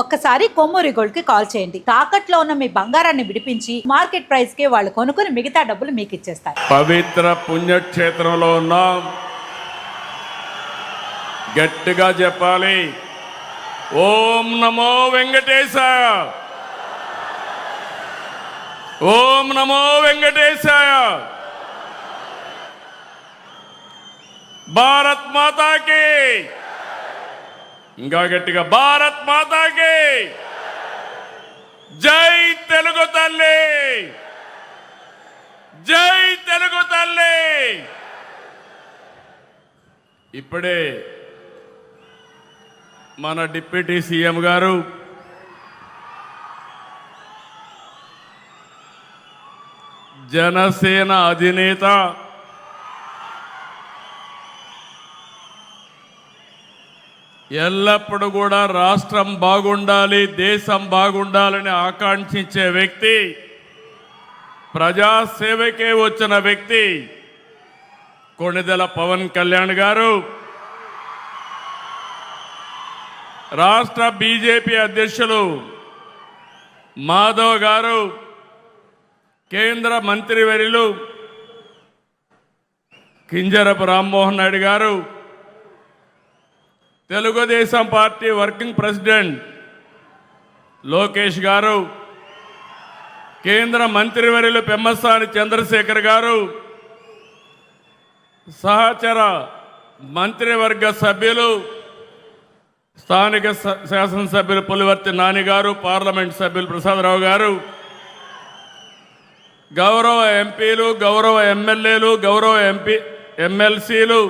ఒక్కసారి కొమ్మూరి గోల్డ్ కి కాల్ చేయండి. తాకట్లో ఉన్న మీ బంగారాన్ని విడిపించి మార్కెట్ ప్రైస్ కి వాళ్ళు కొనుక్కుని మిగతా డబ్బులు మీకు ఇచ్చేస్తారు. పవిత్ర పుణ్యక్షేత్రంలో ఉన్నాం. గట్టిగా చెప్పాలి, ఓం నమో వెంకటేశాయ, ఓం నమో వెంకటేశాయ. భారత్ మాతాకి, ఇంకా గట్టిగా భారత్ మాతాకి జై తెలుగు తల్లి, జై తెలుగు తల్లి. ఇప్పుడే మన డిప్యూటీ సీఎం గారు జనసేన అధినేత ఎల్లప్పుడూ కూడా రాష్ట్రం బాగుండాలి, దేశం బాగుండాలని ఆకాంక్షించే వ్యక్తి, ప్రజాసేవకే వచ్చిన వ్యక్తి కొణిదెల పవన్ కళ్యాణ్ గారు, రాష్ట్ర బీజేపీ అధ్యక్షులు మాధవ్ గారు, కేంద్ర మంత్రివర్యులు కింజరపు రామ్మోహన్ నాయుడు గారు, Telugu Desam party working president Lokesh గారు, కేంద్ర మంత్రివర్యులు పెమ్మసాని చంద్రశేఖర్ గారు, సహచర మంత్రివర్గ సభ్యులు స్థానిక శాసనసభ్యులు పులివర్తి నాని గారు, పార్లమెంట్ సభ్యులు ప్రసాదరావు గారు, గౌరవ ఎంపీలు, గౌరవ ఎమ్మెల్యేలు, గౌరవ ఎమ్మెల్సీలు,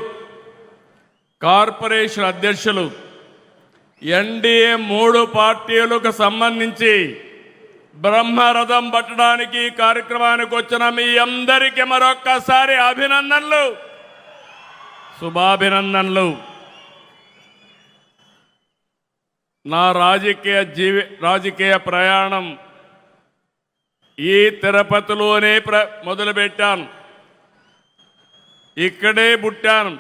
కార్పొరేషన్ అధ్యక్షులు, ఎన్డీఏ 3 పార్టీలకు సంబంధించి బ్రహ్మరథం పట్టడానికి కార్యక్రమానికి వచ్చిన మీ అందరికీ మరొక్కసారి అభినందనలు, శుభాభినందనలు. నా రాజకీయ ప్రయాణం ఈ తిరుపతిలోనే మొదలుపెట్టాను, ఇక్కడే పుట్టాను.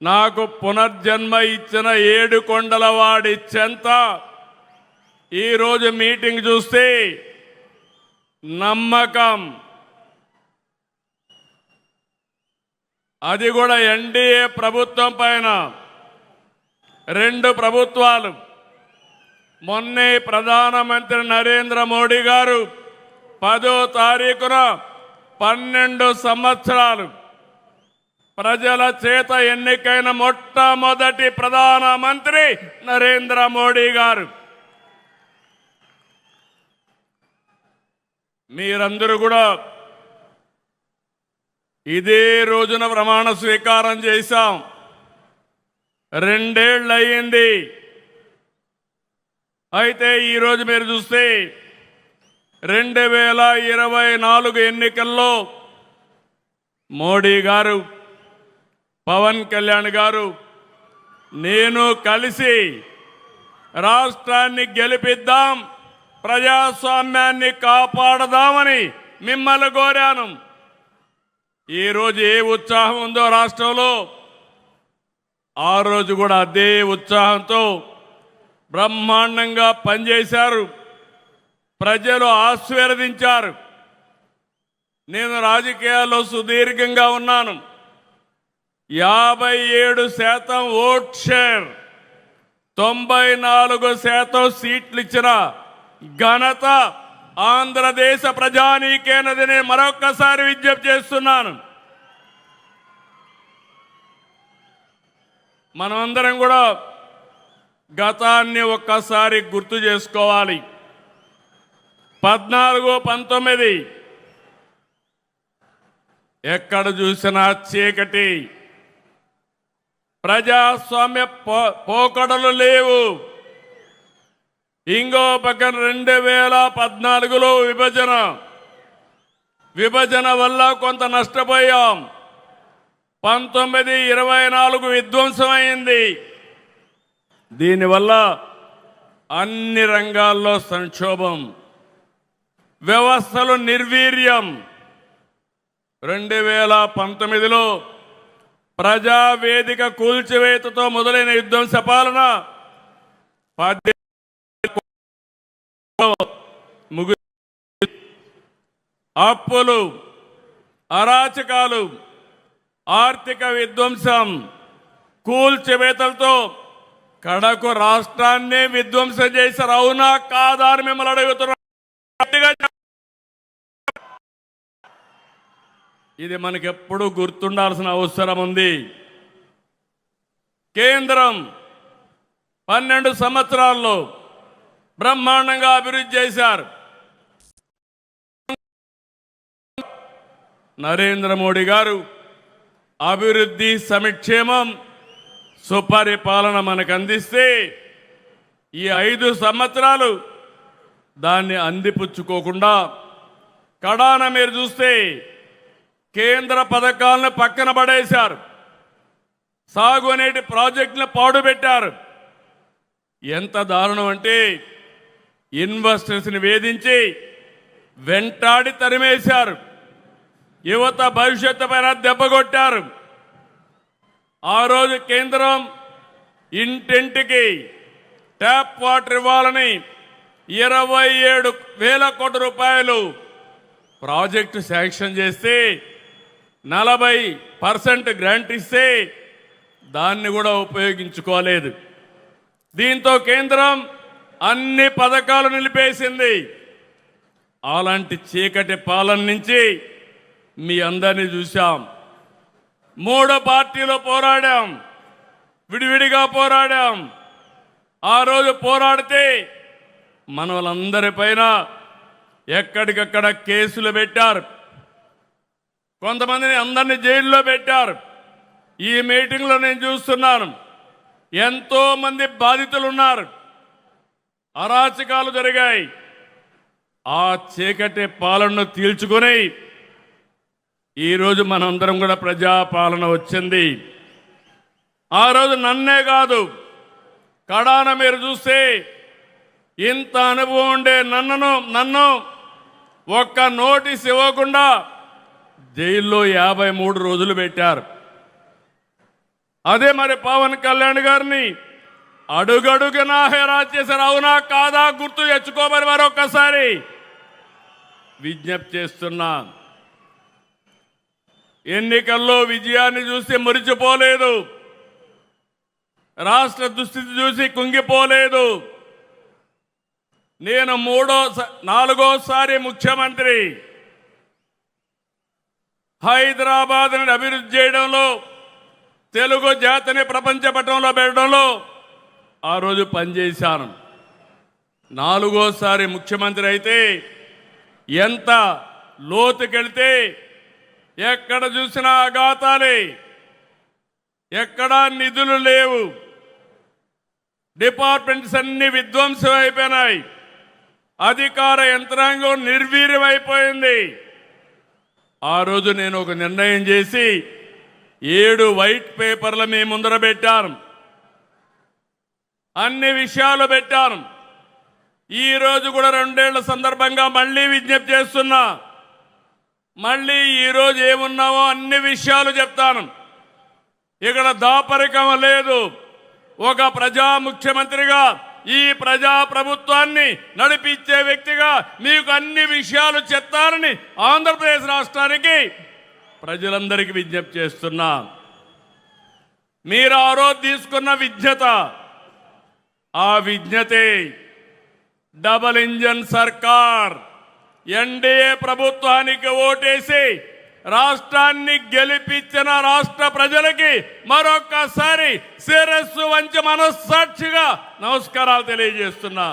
నాకు పునర్జన్మ ఇచ్చిన 7 కొండల వాడి చెంత ఈరోజు మీటింగ్ చూస్తే నమ్మకం, అది కూడా ఎన్డీఏ ప్రభుత్వం పైన. 2 ప్రభుత్వాలు, మొన్నే ప్రధానమంత్రి నరేంద్ర మోడీ గారు 10వ తారీఖున 12 సంవత్సరాలు ప్రజల చేత ఎన్నికైన మొట్టమొదటి ప్రధానమంత్రి నరేంద్ర మోడీ గారు. మీరందరూ కూడా ఇదే రోజున ప్రమాణ స్వీకారం చేశాం. 2 ఏళ్ళు అయ్యింది. అయితే ఈరోజు మీరు చూస్తే 2024 ఎన్నికల్లో మోడీ గారు, పవన్ కళ్యాణ్ గారు, నేను కలిసి రాష్ట్రాన్ని గెలిపిద్దాం, ప్రజాస్వామ్యాన్ని కాపాడదామని మిమ్మల్ని కోరాను. ఈరోజు ఏ ఉత్సాహం ఉందో రాష్ట్రంలో, ఆ రోజు కూడా అదే ఉత్సాహంతో బ్రహ్మాండంగా పనిచేశారు, ప్రజలు ఆశీర్వదించారు. నేను రాజకీయాల్లో సుదీర్ఘంగా ఉన్నాను. 57% ఓట్ షేర్, 94% సీట్లు ఇచ్చిన ఘనత ఆంధ్రదేశ ప్రజానీకేనదని మరొక్కసారి విజ్ఞప్తి చేస్తున్నాను. మనమందరం కూడా గతాన్ని ఒక్కసారి గుర్తు చేసుకోవాలి. 14-19 ఎక్కడ చూసినా చీకటి, ప్రజాస్వామ్య పోకడలు లేవు. ఇంకో పక్కన 2014లో విభజన వల్ల కొంత నష్టపోయాం. 19-24 విధ్వంసమైంది. దీనివల్ల అన్ని రంగాల్లో సంక్షోభం, వ్యవస్థలు నిర్వీర్యం. 2019లో ప్రజావేదిక కూల్చివేతతో మొదలైన విధ్వంస పాలన ముగు అప్పులు, అరాచకాలు, ఆర్థిక విధ్వంసం, కూల్చివేతలతో కడకు రాష్ట్రాన్నే విధ్వంసం చేశారు. అవునా కాదా అని మిమ్మల్ని అడుగుతున్నా. ఇది మనకెప్పుడు గుర్తుండాల్సిన అవసరం ఉంది. కేంద్రం 12 సంవత్సరాల్లో బ్రహ్మాండంగా అభివృద్ధి చేశారు. నరేంద్ర మోడీ గారు అభివృద్ధి, సంక్షేమం, సుపరిపాలన మనకు అందిస్తే ఈ 5 సంవత్సరాలు దాన్ని అందిపుచ్చుకోకుండా కడాన మీరు చూస్తే కేంద్ర పథకాలను పక్కన పడేశారు. సాగునీటి ప్రాజెక్టులను పాడుపెట్టారు. ఎంత దారుణం అంటే ఇన్వెస్టర్స్ని వేధించి వెంటాడి తరిమేశారు. యువత భవిష్యత్తు పైన దెబ్బకొట్టారు. ఆ రోజు కేంద్రం ఇంటింటికి ట్యాప్ వాటర్ ఇవ్వాలని 27,000 కోట్ల రూపాయలు ప్రాజెక్టు శాంక్షన్ చేస్తే 40% గ్రాంట్ ఇస్తే దాన్ని కూడా ఉపయోగించుకోలేదు. దీంతో కేంద్రం అన్ని పథకాలు నిలిపేసింది. అలాంటి చీకటి పాలన నుంచి మీ అందరినీ చూశాం. 3 పార్టీలు పోరాడాం, విడివిడిగా పోరాడాం. ఆ రోజు పోరాడితే మన వాళ్ళందరిపైన ఎక్కడికక్కడ కేసులు పెట్టారు. కొంతమందిని అందరినీ జైల్లో పెట్టారు. ఈ మీటింగ్లో నేను చూస్తున్నాను, ఎంతో మంది బాధితులు ఉన్నారు. అరాచకాలు జరిగాయి. ఆ చీకటి పాలనను తీల్చుకొని ఈరోజు మనందరం కూడా ప్రజాపాలన వచ్చింది. ఆ రోజు నన్నే కాదు, కడాన మీరు చూస్తే ఇంత అనుభవం ఉండే నన్ను ఒక్క నోటీస్ ఇవ్వకుండా జైల్లో 53 రోజులు పెట్టారు. అదే మరి పవన్ కళ్యాణ్ గారిని అడుగడుగునా హెరాస్ చేశారు. అవునా కాదా గుర్తు తెచ్చుకోమని మరొక్కసారి విజ్ఞప్తి చేస్తున్నా. ఎన్నికల్లో విజయాన్ని చూసి మురిచిపోలేదు, రాష్ట్ర దుస్థితి చూసి కుంగిపోలేదు. నేను 4వ ముఖ్యమంత్రి. హైదరాబాద్ని అభివృద్ధి చేయడంలో, తెలుగు జాతిని ప్రపంచ పటంలో పెట్టడంలో ఆ రోజు పనిచేశాను. 4వ ముఖ్యమంత్రి అయితే ఎంత లోతుకెళ్తే ఎక్కడ చూసినా అఘాతాలే, ఎక్కడా నిధులు లేవు, డిపార్ట్మెంట్స్ అన్ని విధ్వంసం అయిపోయినాయి, అధికార యంత్రాంగం నిర్వీర్యమైపోయింది. ఆ రోజు నేను ఒక నిర్ణయం చేసి 7 వైట్ పేపర్లు మీ ముందర పెట్టాను. అన్ని విషయాలు పెట్టాను. ఈ రోజు కూడా 2 ఏళ్ల సందర్భంగా మళ్ళీ విజ్ఞప్తి చేస్తున్నా. మళ్ళీ ఈరోజు ఏమున్నావో అన్ని విషయాలు చెప్తాను. ఇక్కడ దాపరికం లేదు. ఒక ప్రజా ముఖ్యమంత్రిగా, ఈ ప్రజా ప్రభుత్వాన్ని నడిపించే వ్యక్తిగా మీకు అన్ని విషయాలు చెప్తానని ఆంధ్రప్రదేశ్ రాష్ట్రానికి ప్రజలందరికీ విజ్ఞప్తి చేస్తున్నా. మీరు ఆ రోజు తీసుకున్న విజ్ఞత, ఆ విజ్ఞతే డబల్ ఇంజన్ సర్కార్ ఎన్డీఏ ప్రభుత్వానికి ఓటేసి రాష్ట్రాన్ని గెలిపించిన రాష్ట్ర ప్రజలకి మరొక్కసారి శిరస్సు వంచి మనస్సాక్షిగా నమస్కారాలు తెలియజేస్తున్నా.